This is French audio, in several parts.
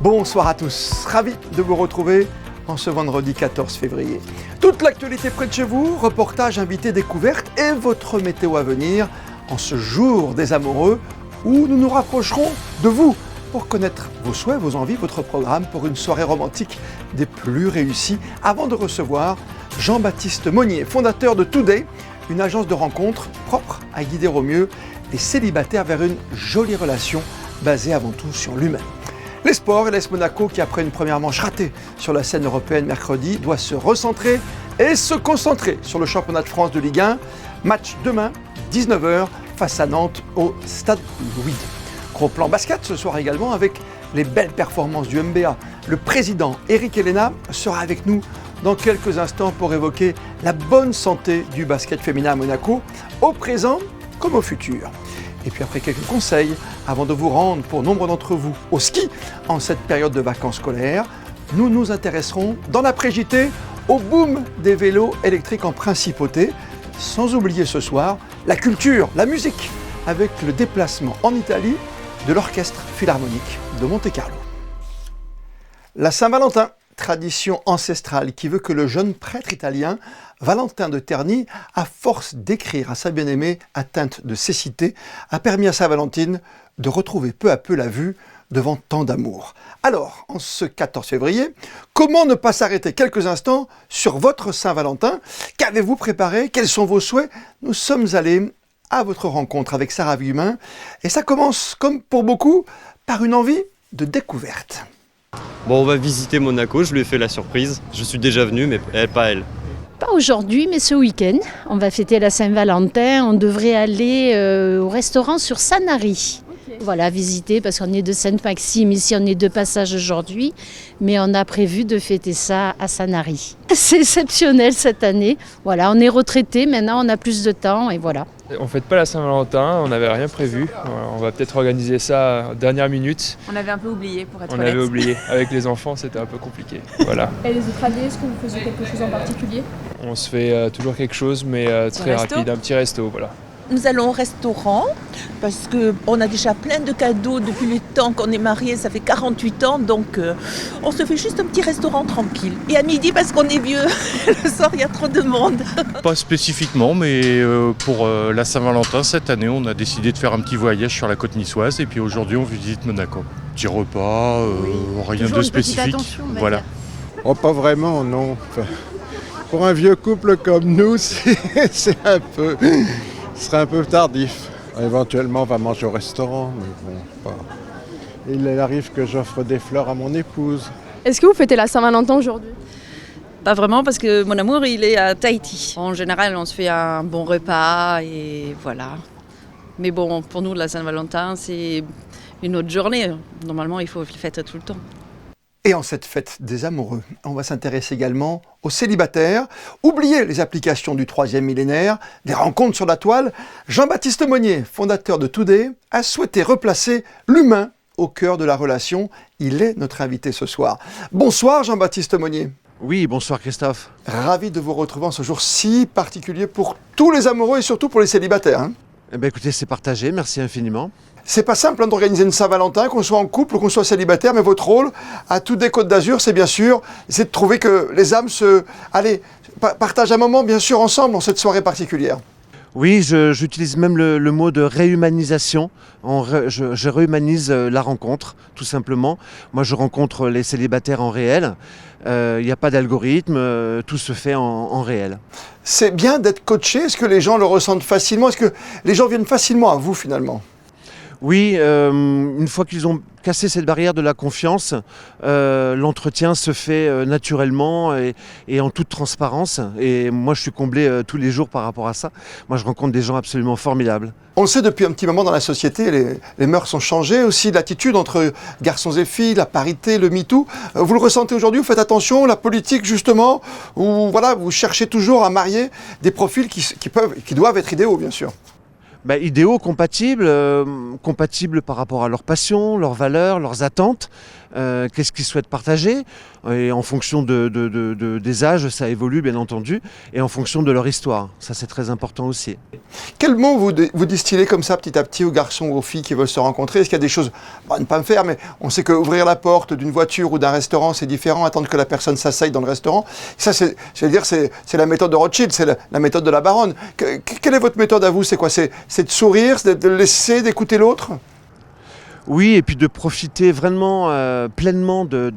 Bonsoir à tous, ravi de vous retrouver en ce vendredi 14 février. Toute l'actualité près de chez vous, reportages, invités, découvertes et votre météo à venir en ce jour des amoureux où nous nous rapprocherons de vous pour connaître vos souhaits, vos envies, votre programme pour une soirée romantique des plus réussies avant de recevoir Jean-Baptiste Monnier, fondateur de Today, une agence de rencontres propre à guider au mieux les célibataires vers une jolie relation basée avant tout sur l'humain. Les sports et l'AS Monaco qui, après une première manche ratée sur la scène européenne mercredi, doit se recentrer et se concentrer sur le championnat de France de Ligue 1. Match demain, 19h, face à Nantes au Stade Louis II. Gros plan basket ce soir également avec les belles performances du MBA. Le président Eric Elena sera avec nous dans quelques instants pour évoquer la bonne santé du basket féminin à Monaco, au présent comme au futur. Et puis après quelques conseils, avant de vous rendre pour nombre d'entre vous au ski en cette période de vacances scolaires, nous nous intéresserons dans l'après-JT au boom des vélos électriques en principauté, sans oublier ce soir la culture, la musique, avec le déplacement en Italie de l'Orchestre Philharmonique de Monte-Carlo. La Saint-Valentin, tradition ancestrale qui veut que le jeune prêtre italien Valentin de Terni, à force d'écrire à sa bien-aimée atteinte de cécité, a permis à sa Valentine de retrouver peu à peu la vue devant tant d'amour. Alors, en ce 14 février, comment ne pas s'arrêter quelques instants sur votre Saint-Valentin? Qu'avez-vous préparé? Quels sont vos souhaits? Nous sommes allés à votre rencontre avec Sarah Vuillemin et ça commence, comme pour beaucoup, par une envie de découverte. Bon, on va visiter Monaco, je lui ai fait la surprise. Je suis déjà venu, mais elle, pas elle. Pas aujourd'hui, mais ce week-end. On va fêter la Saint-Valentin. On devrait aller au restaurant sur Sanary. Okay. Voilà, visiter, parce qu'on est de Sainte-Maxime. Ici, on est de passage aujourd'hui. Mais on a prévu de fêter ça à Sanary. C'est exceptionnel cette année. Voilà, on est retraités. Maintenant, on a plus de temps et voilà. On ne fête pas la Saint-Valentin, on n'avait rien prévu. On va peut-être organiser ça dernière minute. On avait un peu oublié pour être honnête. On avait oublié. Avec les enfants, c'était un peu compliqué. Voilà. Et les autres années, est-ce que vous faisiez quelque chose en particulier? On se fait toujours quelque chose, mais très rapide. Un petit resto, voilà. Nous allons au restaurant parce qu'on a déjà plein de cadeaux depuis le temps qu'on est mariés, ça fait 48 ans, donc on se fait juste un petit restaurant tranquille. Et à midi parce qu'on est vieux, le soir il y a trop de monde. Pas spécifiquement, mais pour la Saint-Valentin, cette année, on a décidé de faire un petit voyage sur la côte niçoise et puis aujourd'hui on visite Monaco. Petit repas, rien de spécifique. Voilà. Oh, pas vraiment, non. Enfin, pour un vieux couple comme nous, c'est un peu... Ce serait un peu tardif. Éventuellement, on va manger au restaurant, mais bon, pas... Il arrive que j'offre des fleurs à mon épouse. Est-ce que vous fêtez la Saint-Valentin aujourd'hui? Pas vraiment, parce que mon amour, il est à Tahiti. En général, on se fait un bon repas et voilà. Mais bon, pour nous, la Saint-Valentin, c'est une autre journée. Normalement, il faut le fêter tout le temps. Et en cette fête des amoureux, on va s'intéresser également aux célibataires. Oubliez les applications du 3e millénaire, des rencontres sur la toile. Jean-Baptiste Monnier, fondateur de Today, a souhaité replacer l'humain au cœur de la relation. Il est notre invité ce soir. Bonsoir Jean-Baptiste Monnier. Oui, bonsoir Christophe. Ravi de vous retrouver en ce jour si particulier pour tous les amoureux et surtout pour les célibataires. Eh bien, écoutez, c'est partagé, merci infiniment. C'est pas simple d'organiser une Saint-Valentin, qu'on soit en couple ou qu'on soit célibataire, mais votre rôle à Today Côte d'Azur, c'est bien sûr, c'est de trouver que les âmes partagent un moment bien sûr ensemble dans cette soirée particulière. Oui, j'utilise même le mot de réhumanisation. Je réhumanise la rencontre, tout simplement. Moi, je rencontre les célibataires en réel. Il n'y a pas d'algorithme, tout se fait en réel. C'est bien d'être coaché. Est-ce que les gens le ressentent facilement? Est-ce que les gens viennent facilement à vous finalement? Oui, une fois qu'ils ont cassé cette barrière de la confiance, l'entretien se fait naturellement et en toute transparence. Et moi, je suis comblé tous les jours par rapport à ça. Moi, je rencontre des gens absolument formidables. On le sait depuis un petit moment dans la société, les mœurs sont changées, aussi l'attitude entre garçons et filles, la parité, le MeToo. Vous le ressentez aujourd'hui, vous faites attention, la politique justement, où voilà, vous cherchez toujours à marier des profils qui doivent être idéaux, bien sûr. Idéaux, compatibles par rapport à leurs passions, leurs valeurs, leurs attentes, qu'est-ce qu'ils souhaitent partager. Et en fonction des âges, ça évolue bien entendu, et en fonction de leur histoire. Ça, c'est très important aussi. Quels mots vous distillez comme ça petit à petit aux garçons ou aux filles qui veulent se rencontrer? Est-ce qu'il y a des choses, ne pas me faire, mais on sait qu'ouvrir la porte d'une voiture ou d'un restaurant, c'est différent, attendre que la personne s'asseye dans le restaurant. Ça, c'est la méthode de Rothschild, c'est la méthode de la baronne. Quelle est votre méthode à vous? C'est quoi? C'est de sourire, c'est de laisser, d'écouter l'autre? Oui, et puis de profiter vraiment pleinement de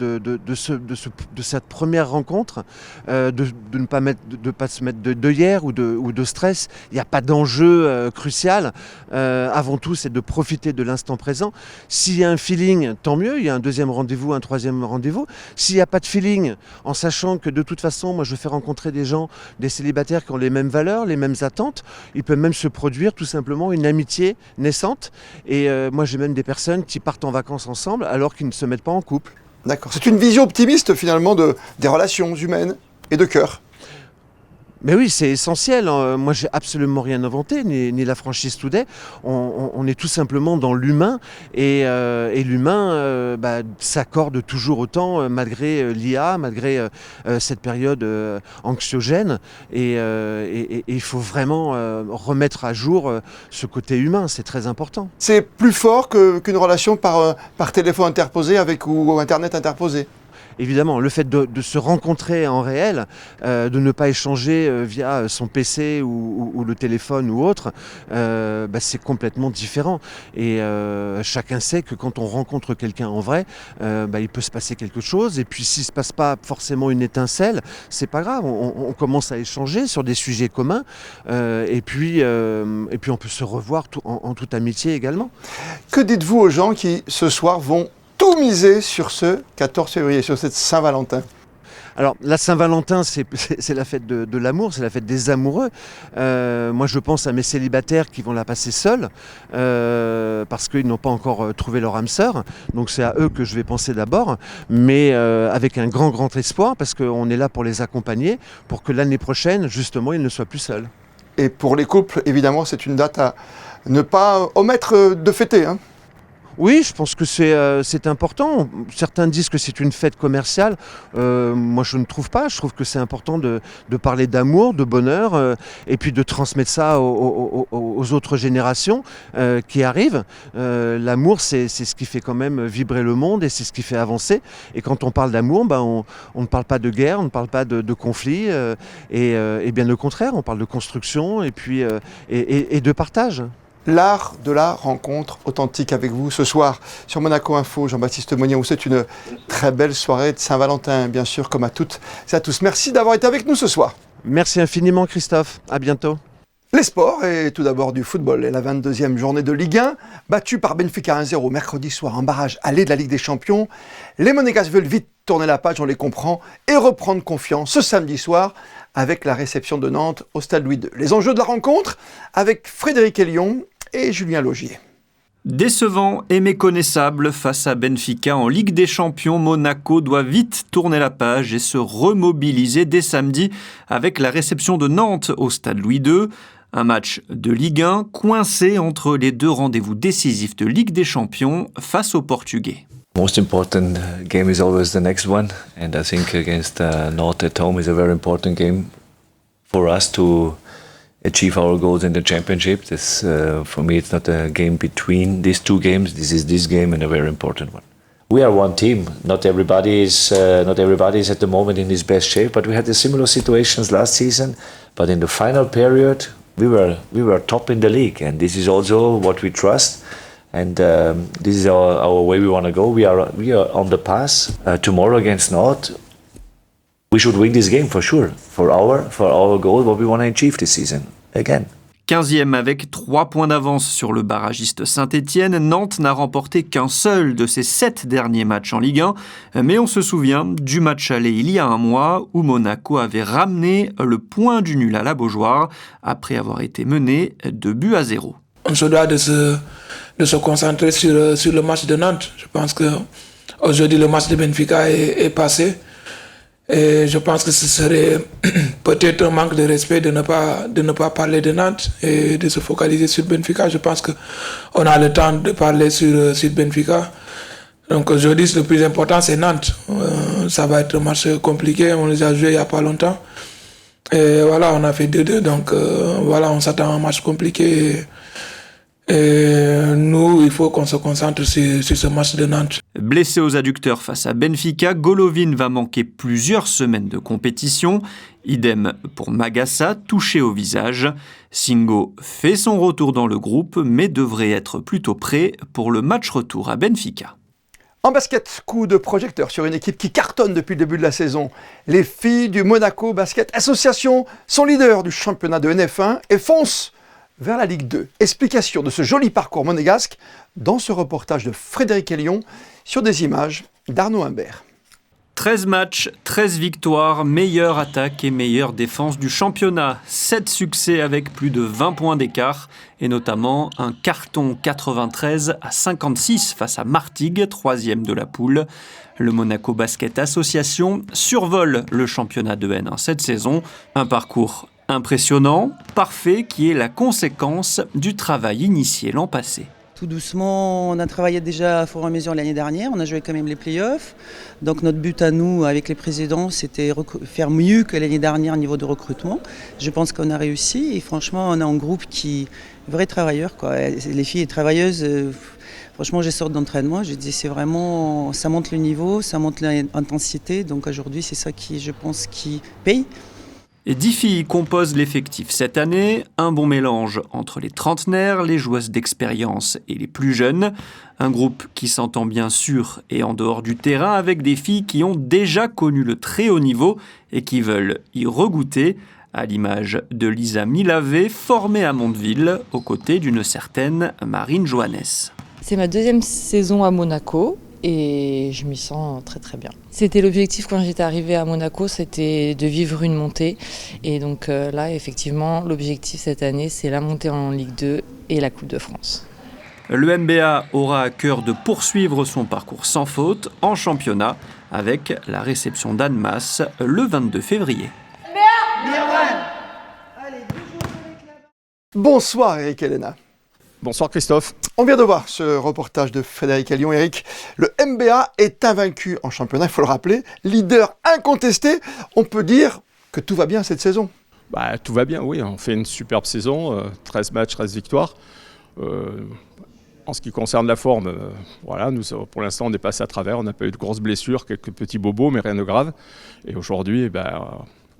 cette première rencontre, de ne pas se mettre d'œillères ou de stress. Il n'y a pas d'enjeu crucial. Avant tout, c'est de profiter de l'instant présent. S'il y a un feeling, tant mieux. Il y a un deuxième rendez-vous, un troisième rendez-vous. S'il n'y a pas de feeling, en sachant que de toute façon, moi je fais rencontrer des gens, des célibataires qui ont les mêmes valeurs, les mêmes attentes, il peut même se produire tout simplement une amitié naissante. Et moi j'ai même des personnes qui partent en vacances ensemble alors qu'ils ne se mettent pas en couple. D'accord. C'est une vision optimiste finalement des relations humaines et de cœur. Mais oui, c'est essentiel. Moi, j'ai absolument rien inventé, ni la franchise Today. On est tout simplement dans l'humain et l'humain s'accorde toujours autant malgré l'IA, malgré cette période anxiogène. Et il faut vraiment remettre à jour ce côté humain. C'est très important. C'est plus fort qu'une relation par téléphone interposé ou Internet interposé. Évidemment, le fait de se rencontrer en réel, de ne pas échanger via son PC ou le téléphone ou autre, c'est complètement différent. Et chacun sait que quand on rencontre quelqu'un en vrai, il peut se passer quelque chose. Et puis s'il ne se passe pas forcément une étincelle, c'est pas grave. On commence à échanger sur des sujets communs. Et puis on peut se revoir en toute amitié également. Que dites-vous aux gens qui, ce soir, vont tout miser sur ce 14 février, sur cette Saint-Valentin? Alors, la Saint-Valentin, c'est la fête de l'amour, c'est la fête des amoureux. Moi, je pense à mes célibataires qui vont la passer seuls parce qu'ils n'ont pas encore trouvé leur âme sœur. Donc, c'est à eux que je vais penser d'abord, mais avec un grand espoir parce qu'on est là pour les accompagner, pour que l'année prochaine, justement, ils ne soient plus seuls. Et pour les couples, évidemment, c'est une date à ne pas omettre de fêter, hein. Oui, je pense que c'est important. Certains disent que c'est une fête commerciale. Moi, je ne trouve pas. Je trouve que c'est important de parler d'amour, de bonheur, et puis de transmettre ça aux autres générations qui arrivent. L'amour, c'est ce qui fait quand même vibrer le monde et c'est ce qui fait avancer. Et quand on parle d'amour, on ne parle pas de guerre, on ne parle pas de conflit, et bien au contraire, on parle de construction et puis et de partage. L'art de la rencontre authentique avec vous ce soir sur Monaco Info. Jean-Baptiste Monnier, vous souhaite une très belle soirée de Saint-Valentin, bien sûr, comme à toutes et à tous. Merci d'avoir été avec nous ce soir. Merci infiniment, Christophe. À bientôt. Les sports, et tout d'abord du football. Et la 22e journée de Ligue 1, battue par Benfica 1-0 mercredi soir en barrage aller de la Ligue des Champions. Les Monégasques veulent vite tourner la page, on les comprend, et reprendre confiance ce samedi soir avec la réception de Nantes au Stade Louis II. Les enjeux de la rencontre avec Frédéric Elion et Julien Laugier. Décevant et méconnaissable face à Benfica en Ligue des Champions, Monaco doit vite tourner la page et se remobiliser dès samedi avec la réception de Nantes au Stade Louis II. Un match de Ligue 1 coincé entre les deux rendez-vous décisifs de Ligue des Champions face aux Portugais. Most important game is always the next one, and I think against Nantes at home is a very important game for us to achieve our goals in the championship. This, for me, it's not a game between these two games. This is this game and a very important one. We are one team. Not everybody is at the moment in his best shape, but we had the similar situations last season. But in the final period, we were top in the league, and this is also what we trust. And this is our way we want to go. We are on the path. Tomorrow against Nantes, we should win this game for sure. For our goal, what we want to achieve this season again. 15e avec 3 points d'avance sur le barragiste Saint-Etienne, Nantes n'a remporté qu'un seul de ses 7 derniers matchs en Ligue 1. Mais on se souvient du match aller il y a un mois où Monaco avait ramené le point du nul à la Beaujoire après avoir été mené 2-0. On se doit de se concentrer sur le match de Nantes. Je pense qu'aujourd'hui le match de Benfica est passé. Et je pense que ce serait peut-être un manque de respect de ne pas parler de Nantes et de se focaliser sur Benfica. Je pense qu'on a le temps de parler sur Benfica. Donc aujourd'hui, le plus important, c'est Nantes. Ça va être un match compliqué, on les a joués il n'y a pas longtemps. Et voilà, on a fait 2-2, donc voilà, on s'attend à un match compliqué. Et nous, il faut qu'on se concentre sur ce match de Nantes. Blessé aux adducteurs face à Benfica, Golovin va manquer plusieurs semaines de compétition. Idem pour Magassa, touché au visage. Singo fait son retour dans le groupe, mais devrait être plutôt prêt pour le match retour à Benfica. En basket, coup de projecteur sur une équipe qui cartonne depuis le début de la saison. Les filles du Monaco Basket Association sont leaders du championnat de NF1 et foncent vers la Ligue 2. Explication de ce joli parcours monégasque dans ce reportage de Frédéric Elion sur des images d'Arnaud Humbert. 13 matchs, 13 victoires, meilleure attaque et meilleure défense du championnat. 7 succès avec plus de 20 points d'écart et notamment un carton 93-56 face à Martigues, 3e de la poule. Le Monaco Basket Association survole le championnat de N1 cette saison. Un parcours impressionnant, parfait, qui est la conséquence du travail initié l'an passé. Tout doucement, on a travaillé déjà à fur et à mesure l'année dernière, on a joué quand même les playoffs. Donc notre but à nous, avec les présidents, c'était faire mieux que l'année dernière au niveau de recrutement. Je pense qu'on a réussi et franchement, on a un groupe qui est vrai travailleur, quoi. Les filles travailleuses, franchement, je sors d'entraînement, je dis c'est vraiment, ça monte le niveau, ça monte l'intensité. Donc aujourd'hui, c'est ça qui, je pense, qui paye. Et 10 filles composent l'effectif cette année, un bon mélange entre les trentenaires, les joueuses d'expérience et les plus jeunes. Un groupe qui s'entend bien sûr et en dehors du terrain avec des filles qui ont déjà connu le très haut niveau et qui veulent y regoûter, à l'image de Lisa Milavé, formée à Mondeville, aux côtés d'une certaine Marine Johannes. C'est ma 2e saison à Monaco. Et je m'y sens très très bien. C'était l'objectif quand j'étais arrivée à Monaco, c'était de vivre une montée. Et donc là, effectivement, l'objectif cette année, c'est la montée en Ligue 2 et la Coupe de France. Le MBA aura à cœur de poursuivre son parcours sans faute en championnat avec la réception d'Annemasse le 22 février. Bonsoir Eric Elena. Bonsoir Christophe. On vient de voir ce reportage de Frédéric Elion. Eric, le MBA est invaincu en championnat, il faut le rappeler, leader incontesté. On peut dire que tout va bien cette saison. Tout va bien, oui. On fait une superbe saison, 13 matchs, 13 victoires. En ce qui concerne la forme, nous, pour l'instant, on est passé à travers. On n'a pas eu de grosses blessures, quelques petits bobos, mais rien de grave. Et aujourd'hui,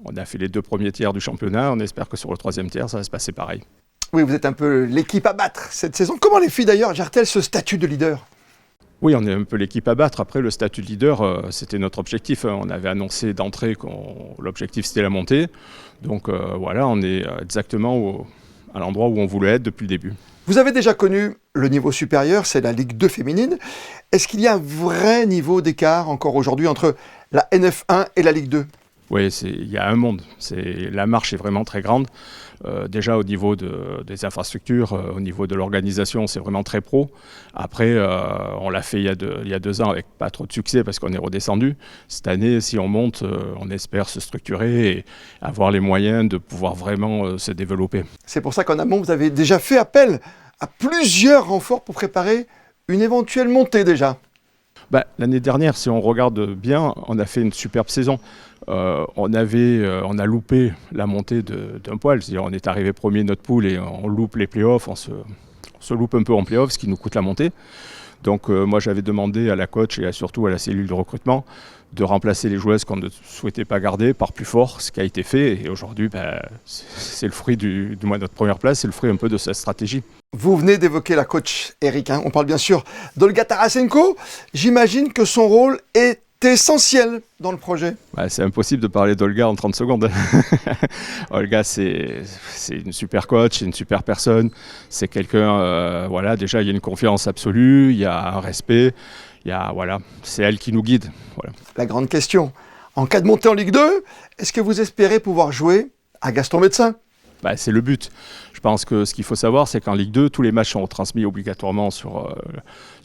on a fait les 2 premiers tiers du championnat. On espère que sur le 3e tiers, ça va se passer pareil. Oui, vous êtes un peu l'équipe à battre cette saison. Comment les filles d'ailleurs gèrent-elles ce statut de leader ? Oui, on est un peu l'équipe à battre. Après, le statut de leader, c'était notre objectif. On avait annoncé d'entrée que l'objectif c'était la montée. Donc on est exactement à l'endroit où on voulait être depuis le début. Vous avez déjà connu le niveau supérieur, c'est la Ligue 2 féminine. Est-ce qu'il y a un vrai niveau d'écart encore aujourd'hui entre la NF1 et la Ligue 2 ? Oui, il y a un monde. La marche est vraiment très grande. Déjà au niveau des infrastructures, au niveau de l'organisation, c'est vraiment très pro. Après, on l'a fait il y a 2 ans avec pas trop de succès parce qu'on est redescendu. Cette année, si on monte, on espère se structurer et avoir les moyens de pouvoir vraiment se développer. C'est pour ça qu'en amont, vous avez déjà fait appel à plusieurs renforts pour préparer une éventuelle montée déjà. L'année dernière, si on regarde bien, on a fait une superbe saison. On a loupé la montée d'un poil. C'est-à-dire on est arrivé premier de notre poule et on loupe les playoffs. On se loupe un peu en playoffs, ce qui nous coûte la montée. Donc moi, j'avais demandé à la coach et surtout à la cellule de recrutement de remplacer les joueuses qu'on ne souhaitait pas garder par plus fort, ce qui a été fait. Et aujourd'hui, c'est le fruit du moins notre première place, c'est le fruit un peu de cette stratégie. Vous venez d'évoquer la coach Eric, on parle bien sûr d'Olga Tarasenko. J'imagine que son rôle est essentiel dans le projet. C'est impossible de parler d'Olga en 30 secondes. Olga, c'est une super coach, c'est une super personne. C'est quelqu'un, déjà il y a une confiance absolue, il y a un respect. C'est elle qui nous guide. Voilà. La grande question, en cas de montée en Ligue 2, est-ce que vous espérez pouvoir jouer à Gaston Médecin ? c'est le but. Je pense que ce qu'il faut savoir, c'est qu'en Ligue 2, tous les matchs sont retransmis obligatoirement sur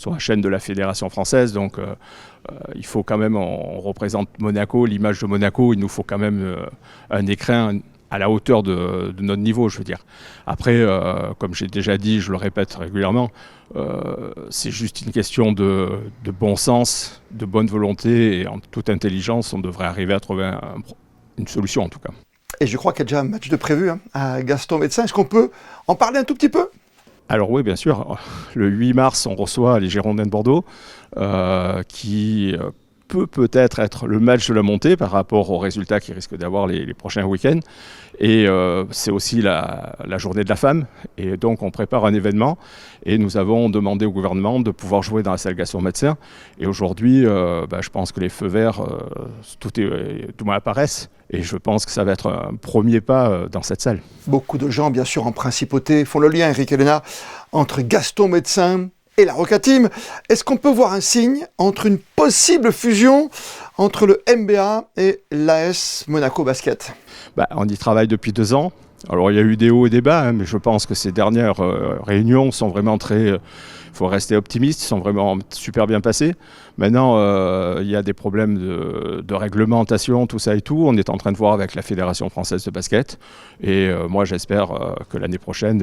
la chaîne de la Fédération française. Donc il faut quand même, on représente Monaco, l'image de Monaco, il nous faut quand même un écrin à la hauteur de notre niveau, je veux dire. Après, comme j'ai déjà dit, je le répète régulièrement, c'est juste une question de bon sens, de bonne volonté, et en toute intelligence, on devrait arriver à trouver une solution en tout cas. Et je crois qu'il y a déjà un match de prévu à Gaston-Médecin. Est-ce qu'on peut en parler un tout petit peu ? Alors oui, bien sûr. Le 8 mars, on reçoit les Girondins de Bordeaux, qui peut-être être le match de la montée par rapport aux résultats qu'ils risquent d'avoir les prochains week-ends. Et c'est aussi la journée de la femme. Et donc, on prépare un événement. Et nous avons demandé au gouvernement de pouvoir jouer dans la salle Gaston-Médecin. Et aujourd'hui, je pense que les feux verts, tout le monde apparaissent. Et je pense que ça va être un premier pas dans cette salle. Beaucoup de gens, bien sûr, en principauté, font le lien, Eric Elena, entre Gaston-Médecin et la Roca Team. Est-ce qu'on peut voir un signe entre une possible fusion entre le MBA et l'AS Monaco Basket ? On y travaille depuis 2 ans. Alors il y a eu des hauts et des bas, mais je pense que ces dernières réunions sont vraiment très... Il faut rester optimiste, sont vraiment super bien passées. Maintenant, il y a des problèmes de réglementation, tout ça et tout. On est en train de voir avec la Fédération française de basket. Et moi, j'espère que l'année prochaine,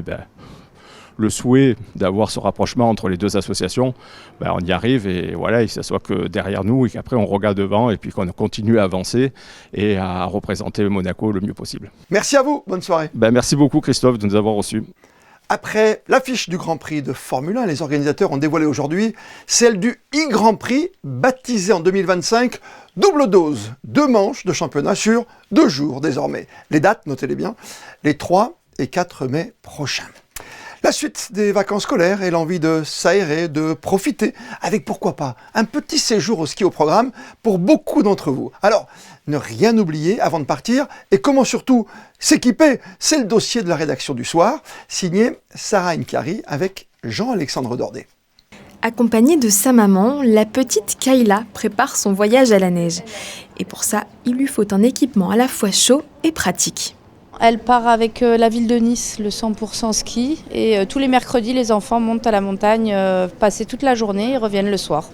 le souhait d'avoir ce rapprochement entre les 2 associations, on y arrive et voilà, ça soit que derrière nous et qu'après on regarde devant et puis qu'on continue à avancer et à représenter Monaco le mieux possible. Merci à vous, bonne soirée. Merci beaucoup Christophe de nous avoir reçus. Après l'affiche du Grand Prix de Formule 1, les organisateurs ont dévoilé aujourd'hui celle du e-Grand Prix, baptisé en 2025 double dose, 2 manches de championnat sur 2 jours désormais. Les dates, notez-les bien, les 3 et 4 mai prochains. La suite des vacances scolaires et l'envie de s'aérer, de profiter, avec pourquoi pas un petit séjour au ski au programme pour beaucoup d'entre vous. Alors, ne rien oublier avant de partir et comment surtout s'équiper, c'est le dossier de la rédaction du soir, signé Sarah Inkari avec Jean-Alexandre Dordet. Accompagnée de sa maman, la petite Kayla prépare son voyage à la neige. Et pour ça, il lui faut un équipement à la fois chaud et pratique. Elle part avec la ville de Nice, le 100% ski. Et tous les mercredis, les enfants montent à la montagne, passer toute la journée et reviennent le soir.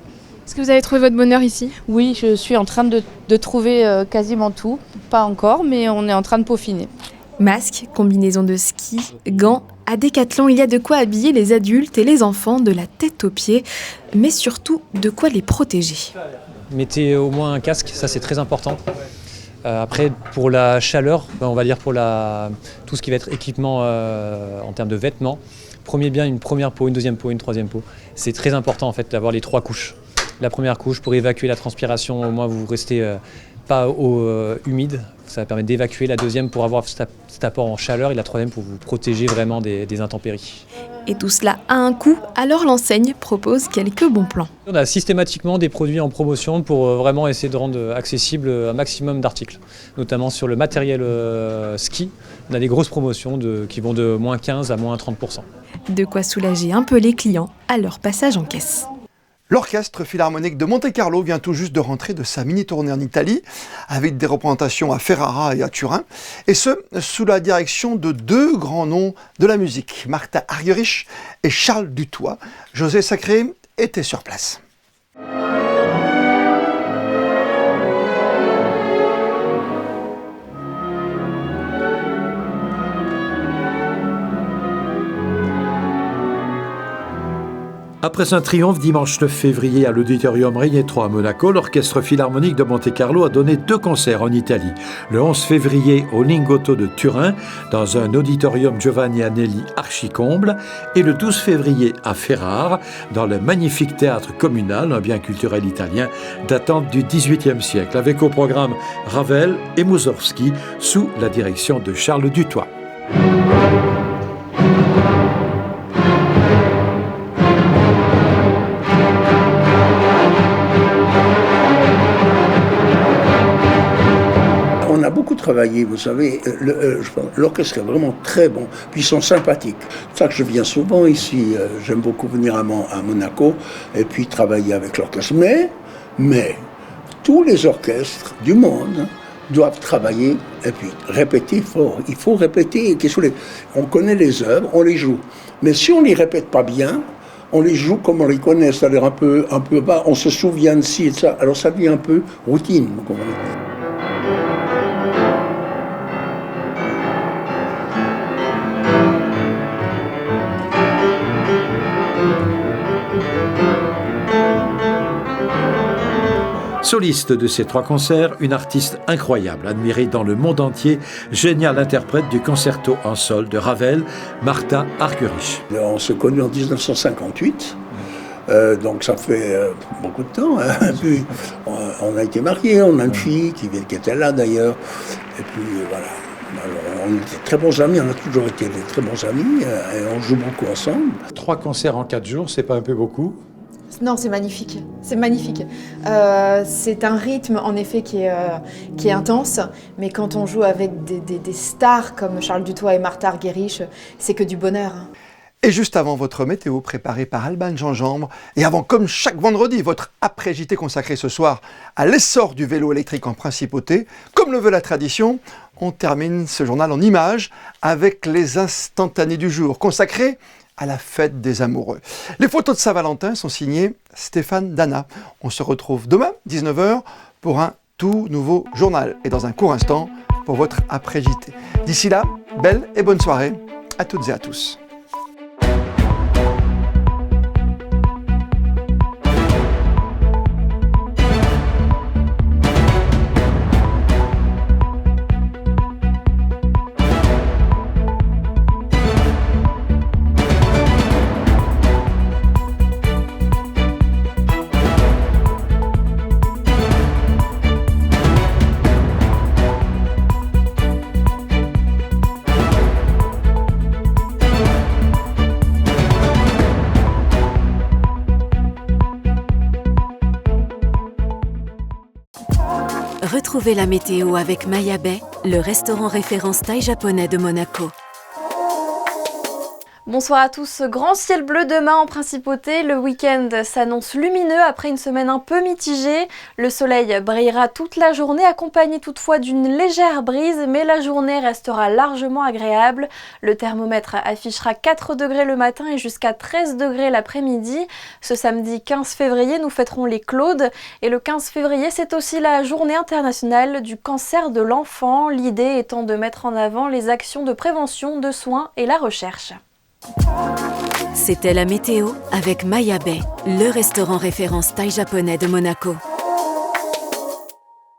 Est-ce que vous avez trouvé votre bonheur ici ? Oui, je suis en train de trouver quasiment tout. Pas encore, mais on est en train de peaufiner. Masque, combinaison de ski, gants. À Decathlon, il y a de quoi habiller les adultes et les enfants de la tête aux pieds, mais surtout de quoi les protéger. Mettez au moins un casque, ça c'est très important. Après, pour la chaleur, on va dire pour tout ce qui va être équipement en termes de vêtements, prenez bien une première peau, une deuxième peau, une troisième peau. C'est très important en fait d'avoir les 3 couches. La première couche pour évacuer la transpiration, au moins vous restez pas humide, ça va permettre d'évacuer. La deuxième pour avoir cet apport en chaleur et la troisième pour vous protéger vraiment des intempéries. Et tout cela a un coût, alors l'enseigne propose quelques bons plans. On a systématiquement des produits en promotion pour vraiment essayer de rendre accessible un maximum d'articles, notamment sur le matériel ski. On a des grosses promotions qui vont de moins 15 à moins 30%. De quoi soulager un peu les clients à leur passage en caisse. L'Orchestre Philharmonique de Monte-Carlo vient tout juste de rentrer de sa mini-tournée en Italie, avec des représentations à Ferrara et à Turin, et ce, sous la direction de 2 grands noms de la musique, Martha Argerich et Charles Dutoit. José Sacré était sur place. Après un triomphe dimanche 9 février à l'Auditorium Regnetro à Monaco, l'Orchestre Philharmonique de Monte-Carlo a donné 2 concerts en Italie. Le 11 février au Lingotto de Turin, dans un auditorium Giovanni Anelli archi-comble, et le 12 février à Ferrare, dans le magnifique théâtre communal, un bien culturel italien datant du XVIIIe siècle, avec au programme Ravel et Mussorgsky, sous la direction de Charles Dutoit. On a beaucoup travaillé, vous savez, l'orchestre est vraiment très bon, puis ils sont sympathiques. C'est pour ça que je viens souvent ici, j'aime beaucoup venir à Monaco et puis travailler avec l'orchestre. Mais tous les orchestres du monde doivent travailler et puis répéter fort. Il faut répéter. On connaît les œuvres, on les joue. Mais si on ne les répète pas bien, on les joue comme on les connaît, c'est-à-dire un peu bas, on se souvient de ci et de ça. Alors ça devient un peu routine, vous comprenez. Soliste de ces 3 concerts, une artiste incroyable, admirée dans le monde entier, géniale interprète du concerto en sol de Ravel, Martha Argerich. On s'est connus en 1958, donc ça fait beaucoup de temps. Hein. Puis, on a été mariés, on a une fille qui était là d'ailleurs, et puis voilà. Alors, on était très bons amis, on a toujours été des très bons amis, et on joue beaucoup ensemble. 3 concerts en 4 jours, c'est pas un peu beaucoup ? Non, c'est magnifique. C'est magnifique. C'est un rythme, en effet, qui est intense. Mais quand on joue avec des stars comme Charles Dutoit et Martha Argerich, c'est que du bonheur. Et juste avant votre météo préparée par Alban Gingembre, et avant, comme chaque vendredi, votre après-JT consacré ce soir à l'essor du vélo électrique en principauté, comme le veut la tradition, on termine ce journal en images avec les instantanés du jour, consacrés à la fête des amoureux. Les photos de Saint-Valentin sont signées Stéphane Dana. On se retrouve demain, 19h, pour un tout nouveau journal. Et dans un court instant, pour votre après-JT. D'ici là, belle et bonne soirée à toutes et à tous. Retrouvez la météo avec Maya Bay, le restaurant référence thaï japonais de Monaco. Bonsoir à tous. Grand ciel bleu demain en principauté. Le week-end s'annonce lumineux après une semaine un peu mitigée. Le soleil brillera toute la journée, accompagné toutefois d'une légère brise, mais la journée restera largement agréable. Le thermomètre affichera 4 degrés le matin et jusqu'à 13 degrés l'après-midi. Ce samedi 15 février, nous fêterons les Claudes. Et le 15 février, c'est aussi la journée internationale du cancer de l'enfant. L'idée étant de mettre en avant les actions de prévention, de soins et la recherche. C'était la météo avec Maya Bay, le restaurant référence thaï japonais de Monaco.